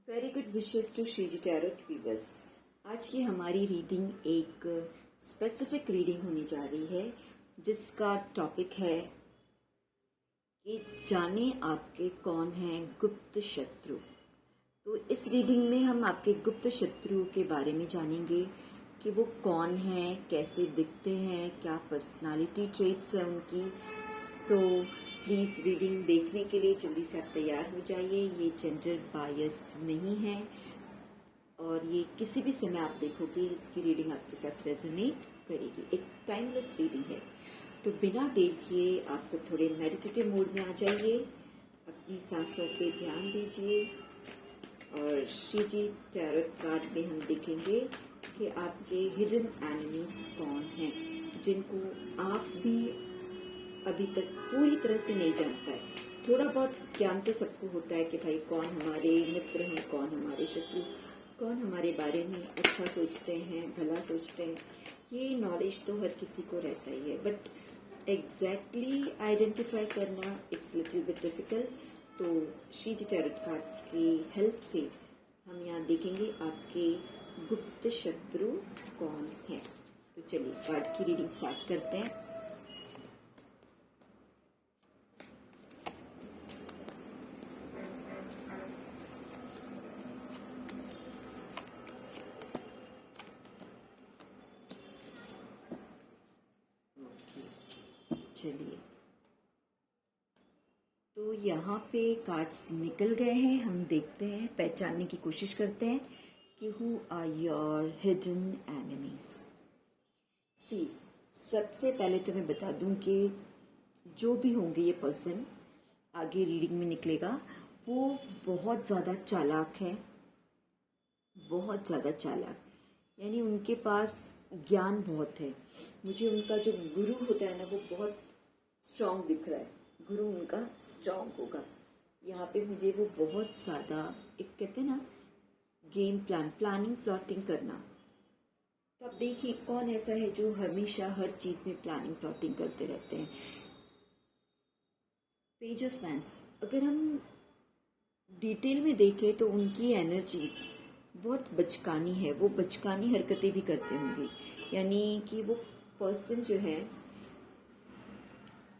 Very good wishes to Shriji tarot viewers. आज की हमारी रीडिंग एक स्पेसिफिक रीडिंग होने जा रही है जिसका टॉपिक है कि जाने आपके कौन हैं गुप्त शत्रु। तो इस रीडिंग में हम आपके गुप्त शत्रु के बारे में जानेंगे कि वो कौन हैं, कैसे दिखते हैं, क्या पर्सनालिटी ट्रेट्स है उनकी। सो प्लीज़ रीडिंग देखने के लिए जल्दी से आप तैयार हो जाइए। ये जेंडर बायस्ड नहीं है और ये किसी भी समय आप देखोगे इसकी रीडिंग आपके साथ रेजोनेट करेगी। एक टाइमलेस रीडिंग है। तो बिना देर किए आप सब थोड़े मेडिटेटिव मोड में आ जाइए, अपनी सांसों पे ध्यान दीजिए और श्रीजी टैरोट कार्ड में हम देखेंगे कि आपके हिडन एनिमीज कौन हैं जिनको आप भी अभी तक पूरी तरह से नहीं जान पाए। थोड़ा बहुत ज्ञान तो सबको होता है कि भाई कौन हमारे मित्र हैं, कौन हमारे शत्रु, कौन हमारे बारे में अच्छा सोचते हैं, भला सोचते हैं। ये नॉलेज तो हर किसी को रहता ही है, बट एग्जैक्टली आइडेंटिफाई करना इट्स लिटिल बिट डिफिकल्ट। तो श्रीजी टैरोट कार्ड्स की हेल्प से हम यहाँ देखेंगे आपके गुप्त शत्रु कौन है। तो चलिए कार्ड की रीडिंग स्टार्ट करते हैं। चलिए, तो यहाँ पे कार्ड्स निकल गए हैं। हम देखते हैं, पहचानने की कोशिश करते हैं कि who are your hidden enemies. See, सबसे पहले तो मैं बता दूं कि जो भी होंगे ये पर्सन आगे रीडिंग में निकलेगा वो बहुत ज़्यादा चालाक है, बहुत ज़्यादा चालाक। यानी उनके पास ज्ञान बहुत है। मुझे उनका जो गुरु होता है ना वो बहुत स्ट्रांग दिख रहा है। गुरु उनका स्ट्रांग होगा। यहाँ पे मुझे वो बहुत ज़्यादा, एक कहते हैं ना गेम प्लान, प्लानिंग प्लॉटिंग करना। तो अब देखिए कौन ऐसा है जो हमेशा हर चीज़ में प्लानिंग प्लॉटिंग करते रहते हैं। पेज ऑफ फैंस, अगर हम डिटेल में देखें तो उनकी एनर्जीज बहुत बचकानी है। वो बचकानी हरकतें भी करते होंगे। यानी कि वो पर्सन जो है,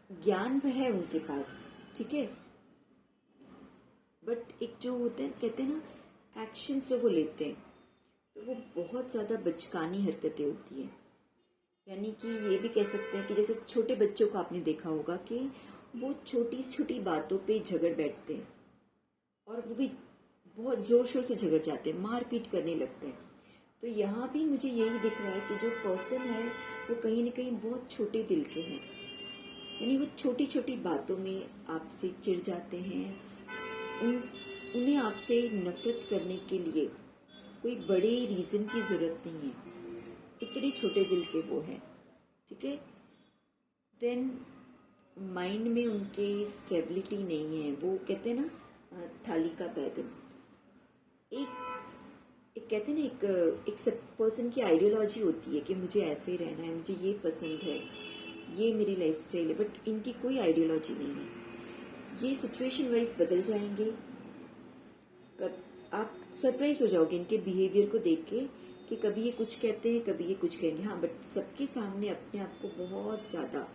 ज्ञान है उनके पास, ठीक है, बट एक जो होते हैं कहते हैं ना एक्शन से वो लेते हैं, तो वो बहुत ज़्यादा बचकानी हरकतें होती है। यानी कि ये भी कह सकते हैं कि जैसे छोटे बच्चों को आपने देखा होगा कि वो छोटी छोटी बातों पे झगड़ बैठते हैं और वो भी बहुत जोर शोर से झगड़ जाते हैं, मारपीट करने लगते हैं। तो यहाँ भी मुझे यही दिख रहा है कि जो पर्सन है वो कहीं ना कहीं बहुत छोटे दिल के हैं। यानी वो छोटी छोटी बातों में आपसे चिढ़ जाते हैं। उन्हें आपसे नफरत करने के लिए कोई बड़े रीज़न की ज़रूरत नहीं है। इतने छोटे दिल के वो हैं, ठीक है। देन माइंड में उनके स्टेबिलिटी नहीं है। वो कहते हैं ना थाली का बैगन। एक कहते हैं ना एक पर्सन की आइडियोलॉजी होती है कि मुझे ऐसे रहना है, मुझे ये पसंद है, ये मेरी लाइफस्टाइल है, बट इनकी कोई आइडियोलॉजी नहीं है। ये सिचुएशन वाइज बदल जाएंगे। आप सरप्राइज हो जाओगे इनके बिहेवियर को देख के कि कभी ये कुछ कहते हैं, कभी ये कुछ कहेंगे। हाँ, बट सबके सामने अपने आप को बहुत ज़्यादा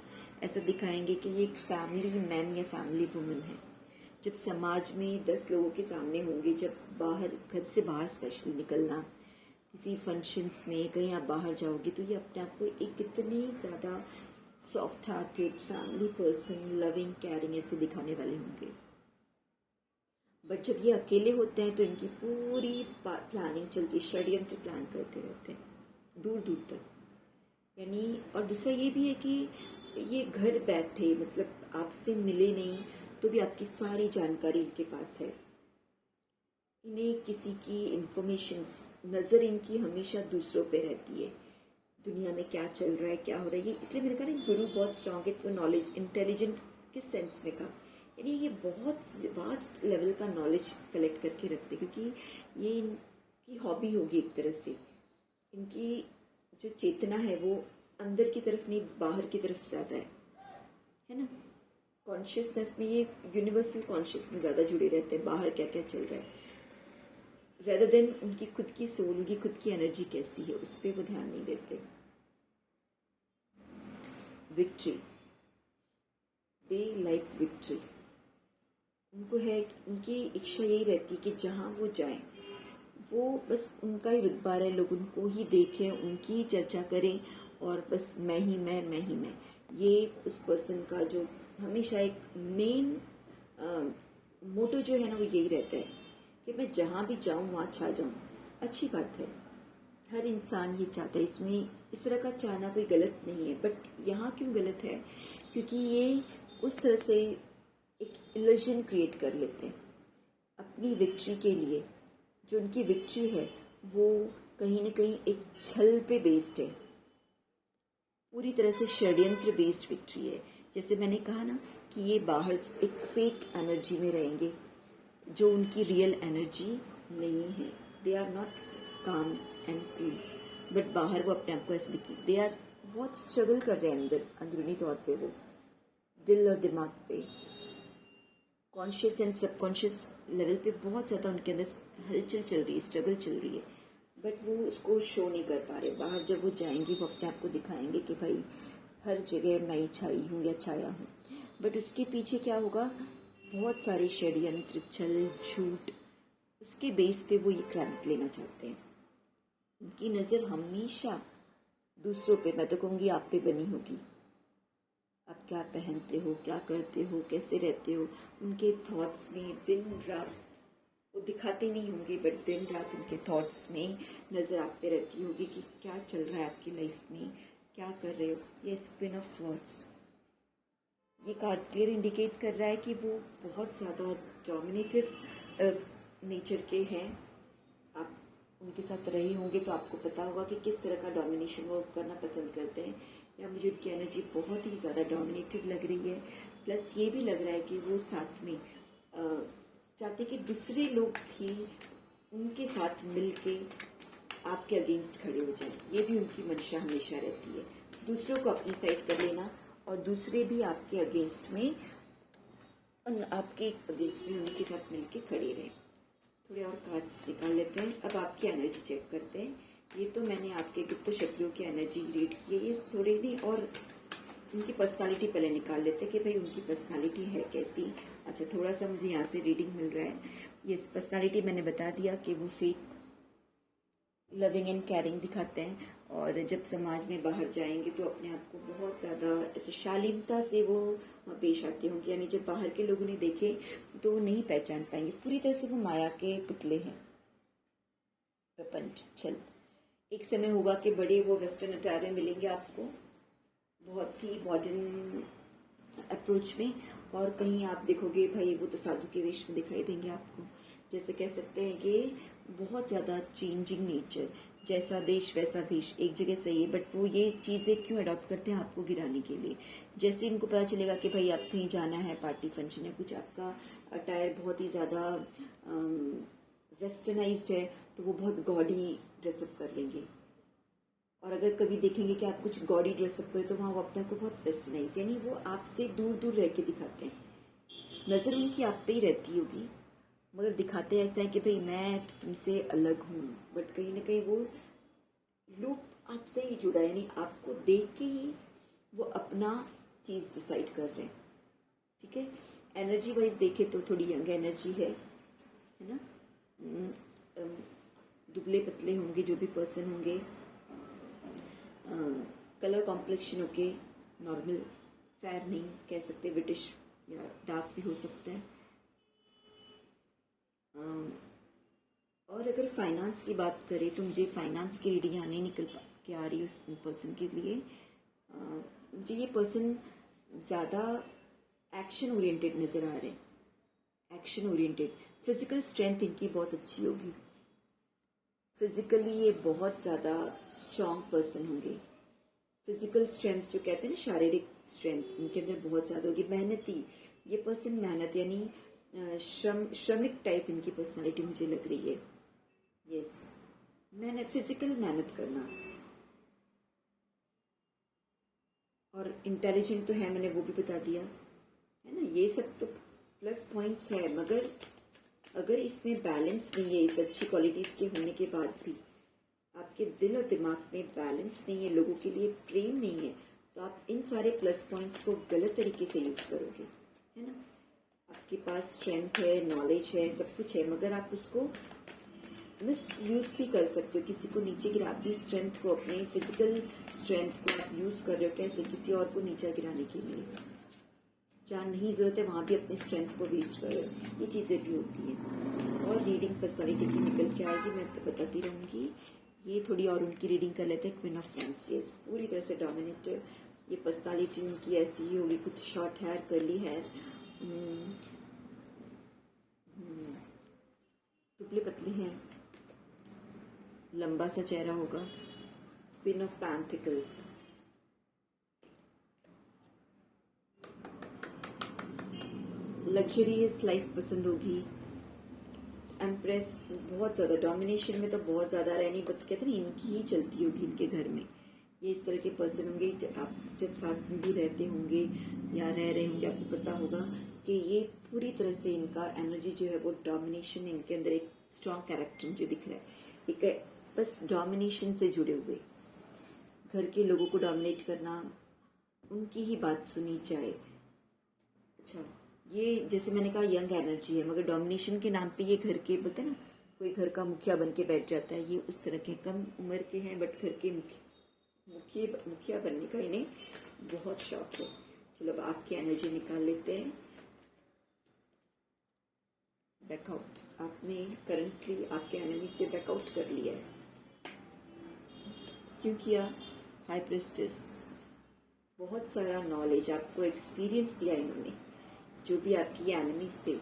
ऐसा दिखाएंगे कि ये एक फैमिली मैन या फैमिली वुमन है। जब समाज में 10 लोगों के सामने होंगे, जब बाहर, घर से बाहर स्पेशली निकलना, किसी फंक्शंस में कहीं आप बाहर जाओगे, तो ये अपने आप को एक कितनी ज़्यादा soft hearted family person, loving, caring ऐसे दिखाने वाले होंगे। बट जब ये अकेले होते हैं तो इनकी पूरी प्लानिंग चलती, षड्यंत्र प्लान करते रहते हैं दूर दूर तक। यानी और दूसरा ये भी है कि ये घर बैठे, मतलब आपसे मिले नहीं तो भी आपकी सारी जानकारी इनके पास है। इन्हें किसी की इंफॉर्मेशंस, नज़र इनकी हमेशा दूसरों पे रहती है, दुनिया में क्या चल रहा है, क्या हो रहा है। ये इसलिए मैंने कहा ना गुरु बहुत स्ट्रांग है। तो नॉलेज, इंटेलिजेंट किस सेंस में कहा, यानी ये बहुत वास्ट लेवल का नॉलेज कलेक्ट करके रखते, क्योंकि ये इनकी हॉबी होगी एक तरह से। इनकी जो चेतना है वो अंदर की तरफ नहीं, बाहर की तरफ ज़्यादा है ना। कॉन्शियसनेस में ये यूनिवर्सल कॉन्शियस में ज़्यादा जुड़े रहते हैं, बाहर क्या क्या चल रहा है। रेदर देन उनकी खुद की सोल, उनकी खुद की एनर्जी कैसी है, उस पर वो ध्यान नहीं देते। Victory, they like victory. उनको है, उनकी इच्छा यही रहती है कि जहाँ वो जाएं, वो बस उनका ही रुतबा रहे, लोग उनको ही देखें, उनकी ही चर्चा करें, और बस मैं ही मैं। ये उस पर्सन का जो हमेशा एक मेन मोटो जो है ना, वो यही रहता है कि मैं जहाँ भी जाऊँ वहाँ छा जाऊँ। अच्छी बात है, हर इंसान ये चाहता है, इसमें इस तरह का चाहना कोई गलत नहीं है। बट यहाँ क्यों गलत है? क्योंकि ये उस तरह से एक इल्यूजन क्रिएट कर लेते हैं अपनी विक्ट्री के लिए। जो उनकी विक्ट्री है वो कहीं ना कहीं एक छल पे बेस्ड है, पूरी तरह से षड्यंत्र बेस्ड विक्ट्री है। जैसे मैंने कहा ना कि ये बाहर एक फेक एनर्जी में रहेंगे, जो उनकी रियल एनर्जी नहीं है। दे आर नॉट काम एंड कूल, बट बाहर वो अपने आप को ऐसे दिखती, दे आर बहुत स्ट्रगल कर रहे हैं अंदर, अंदरूनी तौर पे वो दिल और दिमाग पे, कॉन्शियस एंड सबकॉन्शियस लेवल पे बहुत ज़्यादा उनके अंदर हलचल चल रही है, स्ट्रगल चल रही है। बट वो उसको शो नहीं कर पा रहे। बाहर जब वो जाएंगे वो अपने आप को दिखाएंगे कि भाई हर जगह मैं ही छाई हूँ या छाया हूँ। बट उसके पीछे क्या होगा? बहुत सारे षड्यंत्र, छल, झूठ, उसके बेस पे वो ये क्रांति लेना चाहते हैं। उनकी नज़र हमेशा दूसरों पे, मैं तो कहूँगी आप पे बनी होगी। आप क्या पहनते हो, क्या करते हो, कैसे रहते हो, उनके थॉट्स में दिन रात, वो दिखाते नहीं होंगे बट दिन रात उनके थॉट्स में नज़र आप पे रहती होगी कि क्या चल रहा है आपकी लाइफ में, क्या कर रहे हो। ये क्वीन ऑफ स्वॉर्ड्स, ये कार्ड क्लियर इंडिकेट कर रहा है कि वो बहुत ज़्यादा डोमिनेटिव नेचर के हैं। आप उनके साथ रहे होंगे तो आपको पता होगा कि किस तरह का डोमिनेशन वो करना पसंद करते हैं। या मुझे उनकी एनर्जी बहुत ही ज़्यादा डोमिनेटिव लग रही है। प्लस ये भी लग रहा है कि वो साथ में चाहते कि दूसरे लोग भी उनके साथ मिलके आपके अगेंस्ट खड़े हो जाएं। ये भी उनकी मंशा हमेशा रहती है, दूसरों को अपनी साइड कर लेना और दूसरे भी आपके अगेंस्ट में, आपके अगेंस्ट में उनके साथ मिलके खड़े रहें। थोड़े और कार्ड्स निकाल लेते हैं। अब आपकी एनर्जी चेक करते हैं। ये तो मैंने आपके गुप्त शत्रुओं की एनर्जी रीड की है, ये थोड़े नहीं, और उनकी पर्सनालिटी पहले निकाल लेते हैं कि भाई उनकी पर्सनालिटी है कैसी। अच्छा, थोड़ा सा मुझे यहाँ से रीडिंग मिल रहा है। ये पर्सनालिटी मैंने बता दिया कि वो फेक लविंग एंड केयरिंग दिखाते हैं, और जब समाज में बाहर जाएंगे तो अपने आप को बहुत ज़्यादा ऐसे शालीनता से वो पेश आते होंगे। यानी जब बाहर के लोग उन्हें देखें तो वो नहीं पहचान पाएंगे, पूरी तरह से वो माया के पुतले हैं, प्रपंच, छल। एक समय होगा कि बड़े वो वेस्टर्न अटायर में मिलेंगे आपको, बहुत ही मॉडर्न अप्रोच में, और कहीं आप देखोगे भाई वो तो साधु के वेश में दिखाई देंगे आपको। जैसे कह सकते हैं कि बहुत ज़्यादा चेंजिंग नेचर, जैसा देश वैसा भेष, एक जगह सही है, बट वो ये चीज़ें क्यों अडॉप्ट करते हैं? आपको गिराने के लिए। जैसे इनको पता चलेगा कि भाई आप कहीं जाना है, पार्टी फंक्शन है कुछ, आपका अटायर बहुत ही ज़्यादा वेस्टर्नाइज्ड है, तो वो बहुत गॉडी ड्रेसअप कर लेंगे। और अगर कभी देखेंगे कि आप कुछ गॉडी ड्रेसअप करें तो वहाँ वो अपने को बहुत वेस्टर्नाइज, यानी वो आपसे दूर दूर रह के दिखाते हैं। नज़र उनकी आप पे ही रहती होगी, मगर दिखाते ऐसा है कि भाई मैं तो तुमसे अलग हूँ, बट कहीं ना कहीं वो लूप आपसे ही जुड़ा है, यानी आपको देख के ही वो अपना चीज़ डिसाइड कर रहे हैं। ठीक है, एनर्जी वाइज देखे तो थोड़ी यंग एनर्जी है ना। दुबले पतले होंगे जो भी पर्सन होंगे, colour complexion okay, normal, fair नहीं कह सकते, ब्रिटिश या डार्क भी हो सकता है। और अगर फाइनेंस की बात करें तो मुझे फाइनेंस की रीडिंग आने निकल के आ रही है उस पर्सन के लिए। मुझे ये पर्सन ज़्यादा एक्शन ओरिएंटेड नज़र आ रहे हैं, एक्शन ओरिएंटेड। फिजिकल स्ट्रेंथ इनकी बहुत अच्छी होगी, फिजिकली ये बहुत ज़्यादा स्ट्रॉन्ग पर्सन होंगे। फिजिकल स्ट्रेंथ जो कहते हैं ना, शारीरिक स्ट्रेंथ इनके अंदर बहुत ज़्यादा होगी। मेहनती, ये पर्सन मेहनत, यानी श्रमिक टाइप इनकी पर्सनालिटी मुझे लग रही है। यस, मेहनत, फिजिकल मेहनत करना, और इंटेलिजेंट तो है, मैंने वो भी बता दिया है ना। ये सब तो प्लस पॉइंट्स है, मगर अगर इसमें बैलेंस नहीं है, इस अच्छी क्वालिटीज़ के होने के बाद भी आपके दिल और दिमाग में बैलेंस नहीं है, लोगों के लिए प्रेम नहीं है, तो आप इन सारे प्लस पॉइंट्स को गलत तरीके से यूज़ करोगे, है ना। आपके पास स्ट्रेंथ है, नॉलेज है, सब कुछ है, मगर आप उसको मिस यूज़ भी कर सकते हो, किसी को नीचे गिरा, अपनी स्ट्रेंथ को, अपने फिजिकल स्ट्रेंथ को आप यूज़ कर रहे हो कैसे, किसी और को नीचा गिराने के लिए। जहाँ नहीं ज़रूरत है वहाँ भी अपनी स्ट्रेंथ को वेस्ट कर रहे हो, ये चीज़ें भी होती हैं। और रीडिंग पर्सनालिटी की निकल के आएगी, मैं तो बताती रहूँगी। ये थोड़ी और उनकी रीडिंग कर लेते हैं। क्वीन ऑफ फ्रेंड्स, ये पूरी तरह से डोमिनेटिव, ये पर्सनालिटी उनकी ऐसी ही होगी, कुछ शॉर्ट हेयर, कर्ली हेयर, दुबले पतले हैं, लंबा सा चेहरा होगा। Queen of pentacles, luxurious life पसंद होगी। एम्प्रेस, बहुत ज़्यादा डोमिनेशन में तो बहुत ज़्यादा रहनी, बट कहते हैं इनकी ही चलती होगी इनके घर में। ये इस तरह के पर्सन होंगे, आप जब साथ में भी रहते होंगे या रह रहे होंगे, आपको पता होगा कि ये पूरी तरह से इनका एनर्जी जो है वो डोमिनेशन, इनके अंदर एक स्ट्रॉन्ग कैरेक्टर मुझे दिख रहा है, एक बस डोमिनेशन से जुड़े हुए, घर के लोगों को डोमिनेट करना, उनकी ही बात सुनी जाए। अच्छा, ये जैसे मैंने कहा यंग एनर्जी है, मगर डोमिनेशन के नाम पे ये घर के, बोलते हैं ना, कोई घर का मुखिया बन के बैठ जाता है, ये उस तरह के कम उम्र के हैं, बट घर के मुखिया बनने का इन्हें बहुत शौक है। चलो अब आपकी एनर्जी निकाल लेते हैं। बैकआउट, आपने करंटली आपके एनिमी से बैकआउट कर लिया है। क्यों किया? हाई प्रेस्टिस, बहुत सारा नॉलेज, आपको एक्सपीरियंस दिया इन्होंने। जो भी आपकी एनिमीज थे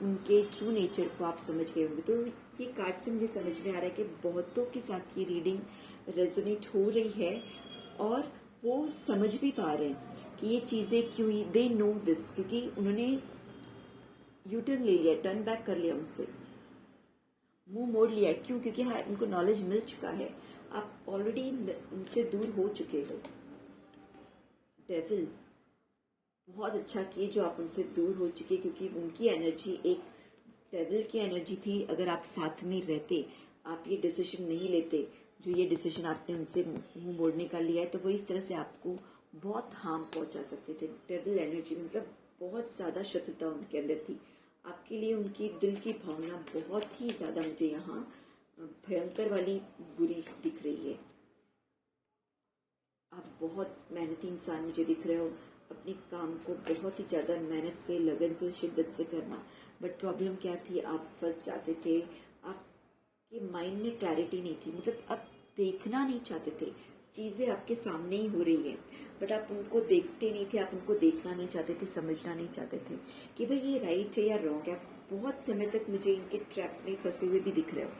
उनके ट्रू नेचर को आप समझ गए होंगे। तो ये कार्ड से मुझे समझ में आ रहा है कि बहुतों के साथ ये रीडिंग रेजोनेट हो रही है और वो समझ भी पा रहे हैं कि ये चीज़ें क्यों, दे नो दिस, क्योंकि उन्होंने यू टर्न ले लिया, टर्न बैक कर लिया, उनसे मुंह मोड़ लिया। क्यों? क्योंकि हाँ, उनको नॉलेज मिल चुका है, आप ऑलरेडी उनसे दूर हो चुके हो। डेविल, बहुत अच्छा किए जो आप उनसे दूर हो चुके, क्योंकि उनकी एनर्जी एक डेविल की एनर्जी थी। अगर आप साथ में रहते, आप ये डिसीजन नहीं लेते, जो ये डिसीजन आपने उनसे मुंह मोड़ने का लिया है, तो वो इस तरह से आपको बहुत हार्म पहुंचा सकते थे। डेविल एनर्जी मतलब बहुत ज़्यादा शत्रुता उनके अंदर थी आपके लिए। उनकी दिल की भावना बहुत ही ज़्यादा मुझे यहाँ भयंकर वाली बुरी दिख रही है। आप बहुत मेहनती इंसान मुझे दिख रहे हो, अपने काम को बहुत ही ज़्यादा मेहनत से, लगन से, शिद्दत से करना। बट प्रॉब्लम क्या थी? आप फंस जाते थे, आपके माइंड में क्लैरिटी नहीं थी, मतलब आप देखना नहीं चाहते थे, चीज़ें आपके सामने ही हो रही है बट आप उनको देखते नहीं थे, आप उनको देखना नहीं चाहते थे, समझना नहीं चाहते थे कि भाई ये राइट है या रॉन्ग है। बहुत समय तक मुझे इनके ट्रैप में फंसे हुए भी दिख रहे हो।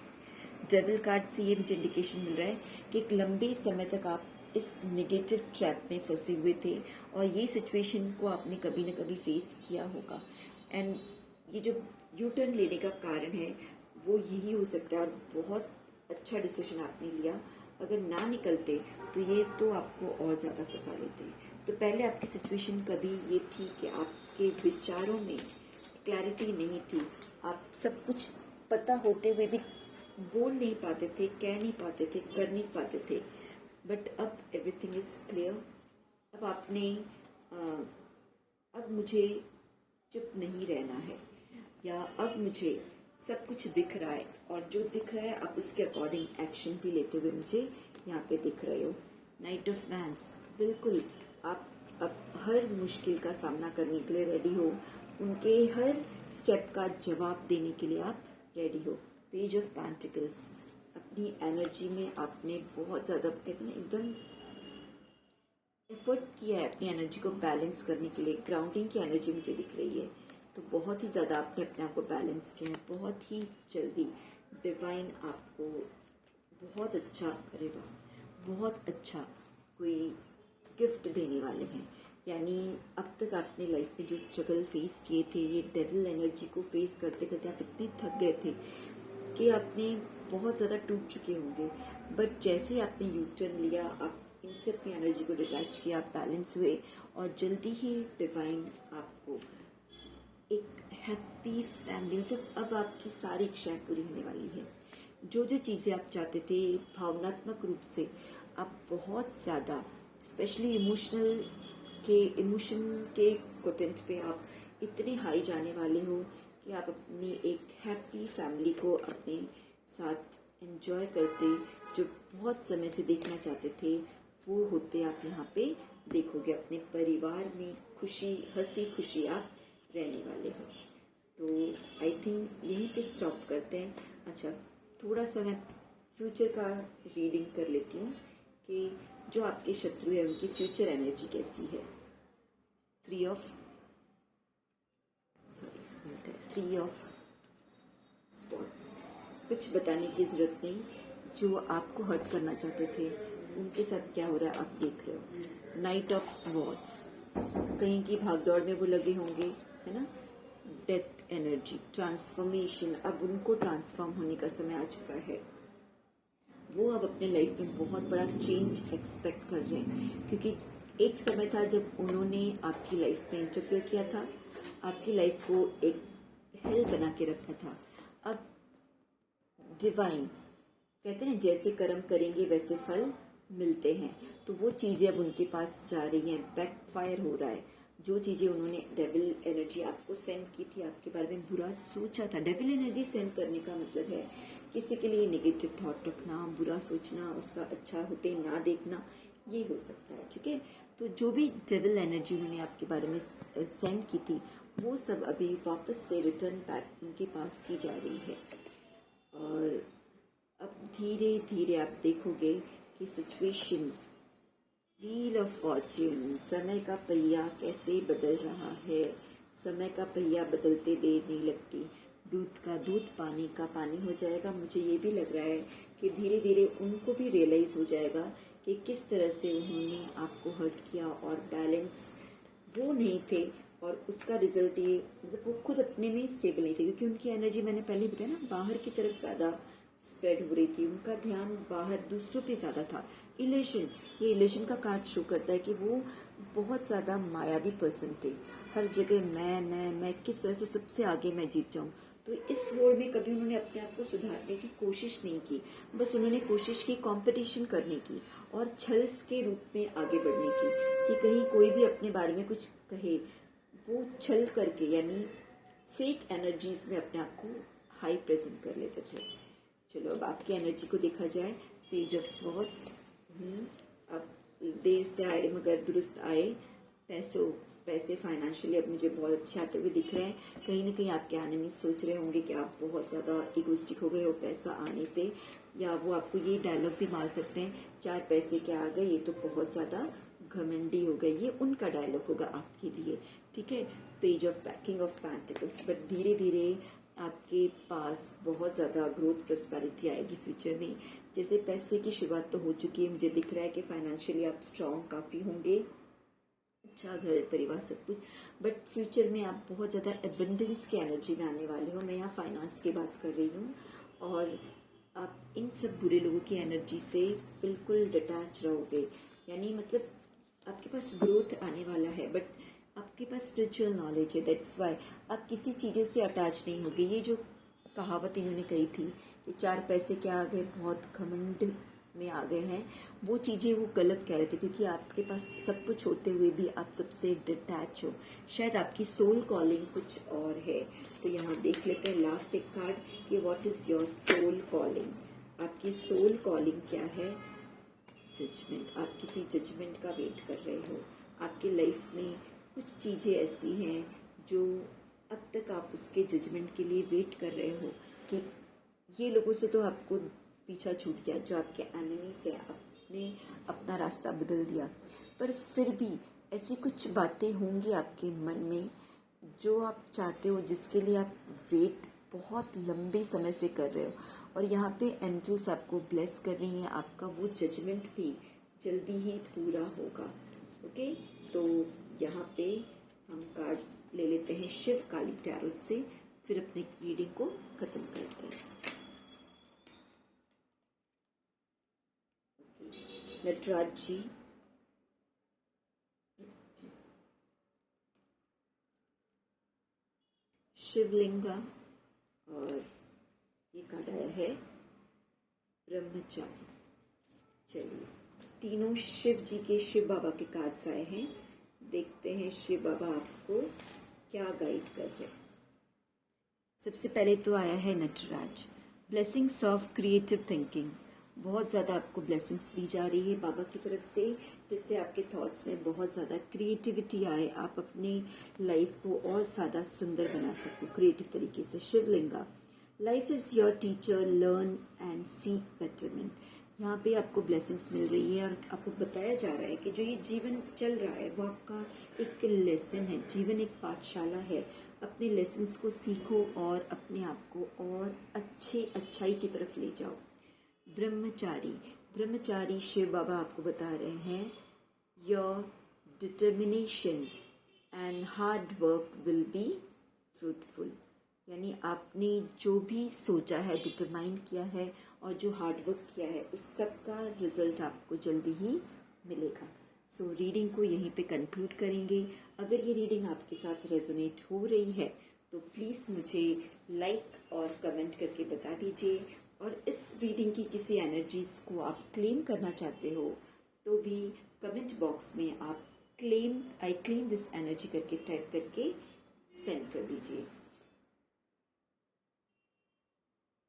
डेविल कार्ड से ये मुझे इंडिकेशन मिल रहा है कि एक लंबे समय तक आप इस नेगेटिव ट्रैप में फंसे हुए थे और ये सिचुएशन को आपने कभी न कभी फेस किया होगा। एंड ये जो यू टर्न लेने का कारण है वो यही हो सकता है, और बहुत अच्छा डिसीजन आपने लिया। अगर ना निकलते तो ये तो आपको और ज़्यादा फंसा लेते। तो पहले आपकी सिचुएशन कभी ये थी कि आपके विचारों में क्लैरिटी नहीं थी, आप सब कुछ पता होते हुए भी बोल नहीं पाते थे, कह नहीं पाते थे, कर नहीं पाते थे। बट अब एवरीथिंग इज क्लियर। अब आपने अब मुझे चुप नहीं रहना है, या अब मुझे सब कुछ दिख रहा है, और जो दिख रहा है आप उसके अकॉर्डिंग एक्शन भी लेते हुए मुझे यहाँ पे दिख रहे हो। नाइट ऑफ वैंड्स, बिल्कुल आप अब हर मुश्किल का सामना करने के लिए रेडी हो, उनके हर स्टेप का जवाब देने के लिए आप रेडी हो। पेज ऑफ पेंटिकल्स, अपनी एनर्जी में आपने बहुत ज़्यादा, कहते हैं एकदम एफर्ट किया है अपनी एनर्जी को बैलेंस करने के लिए। ग्राउंडिंग की एनर्जी मुझे दिख रही है, तो बहुत ही ज़्यादा आपने अपने आप को बैलेंस किया है। बहुत ही जल्दी डिवाइन आपको बहुत अच्छा, अरे वाह, बहुत अच्छा कोई गिफ्ट देने वाले हैं। यानी अब तक आपने लाइफ में जो स्ट्रगल फेस किए थे, ये डेविल एनर्जी को फेस करते करते आप इतने थक गए थे कि आपने बहुत ज़्यादा टूट चुके होंगे। बट जैसे ही आपने यू टर्न लिया, आप इनसे अपनी एनर्जी को डिटैच किया, आप बैलेंस हुए, और जल्दी ही डिवाइन आपको एक हैप्पी फैमिली, मतलब अब आपकी सारी इच्छाएं पूरी होने वाली है। जो जो चीज़ें आप चाहते थे भावनात्मक रूप से, आप बहुत ज़्यादा स्पेशली इमोशन के कोटेंट पे आप इतने हाई जाने वाले हो कि आप अपनी एक हैप्पी फैमिली को अपने साथ एंजॉय करते, जो बहुत समय से देखना चाहते थे वो होते आप यहाँ पे देखोगे। अपने परिवार में खुशी, हंसी खुशी आप रहने वाले हो। तो आई थिंक यहीं पे स्टॉप करते हैं। अच्छा, थोड़ा सा मैं फ्यूचर का रीडिंग कर लेती हूँ कि जो आपके शत्रु है उनकी फ्यूचर एनर्जी कैसी है। Three of spots. कुछ बताने की जरूरत नहीं, जो आपको हर्ट करना चाहते थे उनके साथ क्या हो रहा है आप देख रहे हो। नाइट ऑफ स्वॉर्ड्स, कहीं की भागदौड़ में वो लगे होंगे, है ना। डेथ एनर्जी, ट्रांसफॉर्मेशन, अब उनको ट्रांसफॉर्म होने का समय आ चुका है। वो अब अपने लाइफ में बहुत बड़ा चेंज एक्सपेक्ट कर रहे हैं, क्योंकि एक समय था जब उन्होंने आपकी लाइफ में इंटरफेयर किया था, आपकी लाइफ को एक हेल बना के रखा था। अब डिवाइन कहते हैं जैसे कर्म करेंगे वैसे फल मिलते हैं, तो वो चीज़ें अब उनके पास जा रही हैं, बैकफायर हो रहा है। जो चीज़ें उन्होंने डेविल एनर्जी आपको सेंड की थी, आपके बारे में बुरा सोचा था। डेविल एनर्जी सेंड करने का मतलब है किसी के लिए नेगेटिव थॉट रखना, बुरा सोचना, उसका अच्छा होते ना देखना, ये हो सकता है, ठीक है। तो जो भी डेविल एनर्जी उन्होंने आपके बारे में सेंड की थी वो सब अभी वापस से रिटर्न बैक उनके पास ही जा रही है। और अब धीरे धीरे आप देखोगे कि सिचुएशन, व्हील ऑफ फॉर्च्यून, समय का पहिया कैसे बदल रहा है। समय का पहिया बदलते देर नहीं लगती। दूध का दूध, पानी का पानी हो जाएगा। मुझे ये भी लग रहा है कि धीरे धीरे उनको भी रियलाइज हो जाएगा कि किस तरह से उन्होंने आपको हर्ट किया और बैलेंस वो नहीं थे, और उसका रिजल्ट ये, मतलब वो खुद अपने में स्टेबल नहीं थे, क्योंकि उनकी एनर्जी मैंने पहले बताया ना बाहर की तरफ ज़्यादा स्प्रेड हो रही थी, उनका ध्यान बाहर दूसरों पे ज़्यादा था। इलेशन, ये इलेशन का कार्ड शो करता है कि वो बहुत ज़्यादा मायावी पर्सन थे। हर जगह मैं किस तरह से सबसे आगे मैं जीत जाऊँ। तो इस वॉर में कभी उन्होंने अपने आप को सुधारने की कोशिश नहीं की, बस उन्होंने कोशिश की कंपटीशन करने की और छल के रूप में आगे बढ़ने की, कि कहीं कोई भी अपने बारे में कुछ कहे, वो छल करके यानी फेक एनर्जीज में अपने आप को हाई प्रेजेंट कर लेते थे। चलो अब आपकी एनर्जी को देखा जाए। पेज ऑफ स्वॉर्ड्स, अब देर से आए मगर दुरुस्त आए। पैसे फाइनेंशियली अब मुझे बहुत अच्छे आते हुए दिख रहे हैं। कहीं ना कहीं आपके आने में सोच रहे होंगे कि आप बहुत ज़्यादा इगोस्टिक हो गए हो पैसा आने से, या वो आपको ये डायलॉग भी मार सकते हैं, 4 पैसे क्या आ गए, ये तो बहुत ज़्यादा घमंडी हो गए। ये उनका डायलॉग होगा आपके लिए, ठीक है। Page of king of pentacles, but धीरे धीरे आपके पास बहुत ज़्यादा ग्रोथ प्रॉस्पेरिटी आएगी फ्यूचर में। जैसे पैसे की शुरुआत तो हो चुकी है, मुझे दिख रहा है कि फाइनेंशियली आप स्ट्रॉन्ग काफ़ी होंगे, अच्छा घर परिवार सब कुछ, बट फ्यूचर में आप बहुत ज़्यादा एबंडेंस की एनर्जी में आने वाले हो। मैं यहाँ फाइनेंस की बात कर रही हूँ, और आप इन सब बुरे लोगों की एनर्जी से बिल्कुल डिटैच रहोगे, यानी मतलब आपके पास ग्रोथ आने वाला है, बट आपके पास स्पिरिचुअल नॉलेज है, दैट्स वाई आप किसी चीज़ों से अटैच नहीं होगे। ये जो कहावत इन्होंने कही थी कि 4 पैसे क्या आ गए, बहुत घमंड में आ गए हैं, वो चीज़ें वो गलत कह रहे थे, क्योंकि आपके पास सब कुछ होते हुए भी आप सबसे डिटैच हो। शायद आपकी सोल कॉलिंग कुछ और है। तो यहाँ देख लेते हैं लास्ट एक कार्ड कि what is your soul calling. आपकी सोल कॉलिंग क्या है? जजमेंट। आप किसी जजमेंट का वेट कर रहे हो। आपकी लाइफ में कुछ चीज़ें ऐसी हैं जो अब तक आप उसके जजमेंट के लिए वेट कर रहे हो कि ये लोगों से तो आपको पीछा छूट गया, जो आपके एनिमी से आपने अपना रास्ता बदल दिया, पर फिर भी ऐसी कुछ बातें होंगी आपके मन में जो आप चाहते हो, जिसके लिए आप वेट बहुत लंबे समय से कर रहे हो, और यहाँ पे एंजल्स आपको ब्लेस कर रही हैं। आपका वो जजमेंट भी जल्दी ही पूरा होगा। ओके, तो यहाँ पे हम कार्ड ले लेते हैं शिव काली टैरोट से, फिर अपनी रीडिंग को खत्म करते हैं। नटराज जी, शिवलिंगा और ये कार्ड आया है ब्रह्मचारी। चलिए, तीनों शिव जी के, शिव बाबा के कार्ड्स आए हैं। देखते हैं शिव बाबा आपको क्या गाइड कर रहे हैं। सबसे पहले तो आया है Nataraj, blessings of creative thinking. बहुत ज़्यादा आपको ब्लेसिंग्स दी जा रही है बाबा की तरफ से, जिससे आपके थॉट्स में बहुत ज़्यादा क्रिएटिविटी आए, आप अपनी लाइफ को और ज़्यादा सुंदर बना सको क्रिएटिव तरीके से। Shivalinga, life is your teacher, learn and seek betterment. यहाँ पे आपको ब्लेसिंग्स मिल रही है और आपको बताया जा रहा है कि जो ये जीवन चल रहा है वो आपका एक लेसन है, जीवन एक पाठशाला है। अपने लेसन्स को सीखो और अपने आप को और अच्छाई की तरफ ले जाओ। ब्रह्मचारी, ब्रह्मचारी शिव बाबा आपको बता रहे हैं your determination and hard work will be fruitful. यानी आपने जो भी सोचा है, डिटरमाइन किया है और जो हार्ड वर्क किया है, उस सब का रिजल्ट आपको जल्दी ही मिलेगा। सो रीडिंग को यहीं पे कंक्लूड करेंगे। अगर ये रीडिंग आपके साथ रेजोनेट हो रही है तो प्लीज़ मुझे लाइक और कमेंट करके बता दीजिए। और इस रीडिंग की किसी एनर्जीज को आप क्लेम करना चाहते हो तो भी कमेंट बॉक्स में आप आई क्लेम दिस एनर्जी करके टाइप करके सेंड कर दीजिए।